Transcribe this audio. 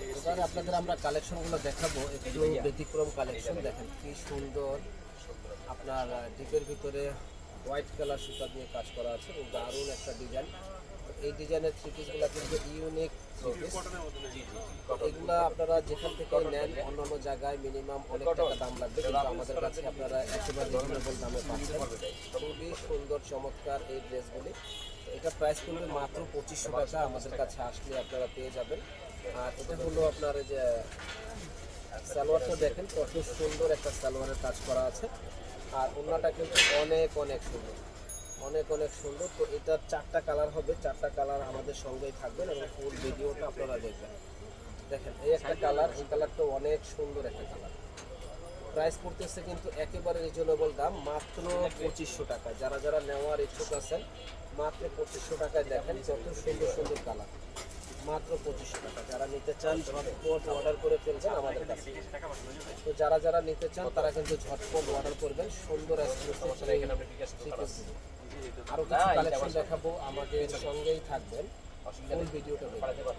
এবার আপনাদের আমরা কালেকশনগুলো দেখাবো, একটু ব্যতিক্রম কালেকশন। দেখেন কি সুন্দর আপনার ডিপের ভিতরে হোয়াইট কালার সুতা দিয়ে কাজ করা আছে এবং দারুণ একটা ডিজাইন। এই ডিজাইনের থ্রি পিসগুলো কিন্তু ইউনিক থ্রি পিস। এগুলা আপনারা যেখান থেকে নেন অন্যান্য জায়গায় মিনিমাম অনেক টাকা দাম লাগবে, কিন্তু আমাদের কাছে আপনারা একেবারে রিজনেবল দামে পাচ্ছেন। খুবই সুন্দর চমৎকার এই ড্রেসগুলি। এটা প্রাইস পড়বে মাত্র 2500 টাকা। আমাদের কাছে আসলে আপনারা পেয়ে যাবেন। আর এটা হলো আপনার এই যে সালোয়ারটা দেখেন কত সুন্দর একটা সালোয়ারের কাজ করা আছে। আর ওড়নাটা কিন্তু অনেক অনেক সুন্দর, অনেক অনেক সুন্দর। তো এটার 4টা কালার হবে, 4টা কালার আমাদের সঙ্গেই থাকবেন এবং ফুল ভিডিওটা আপনারা দেখবেন। দেখেন এই একটা কালার, এই কালারটা অনেক সুন্দর একটা কালার। প্রাইস পড়তেছে কিন্তু একেবারে রিজনেবল দাম, মাত্র 2500 টাকা। যারা যারা নেওয়ার ইচ্ছুক আছেন মাত্র 2500 টাকায় দেখেন কত সুন্দর সুন্দর কালার, মাত্র 2500 টাকা। যারা নিতে চান ঝটপট অর্ডার করে ফেলবেন আমাদের কাছে। তো যারা যারা নিতে চান তারা কিন্তু ঝটপট অর্ডার করবেন। সুন্দর আরো কিছু কালেকশন দেখাবো, আমাদের সঙ্গেই থাকবেন, ফুল ভিডিওটা দেখবেন।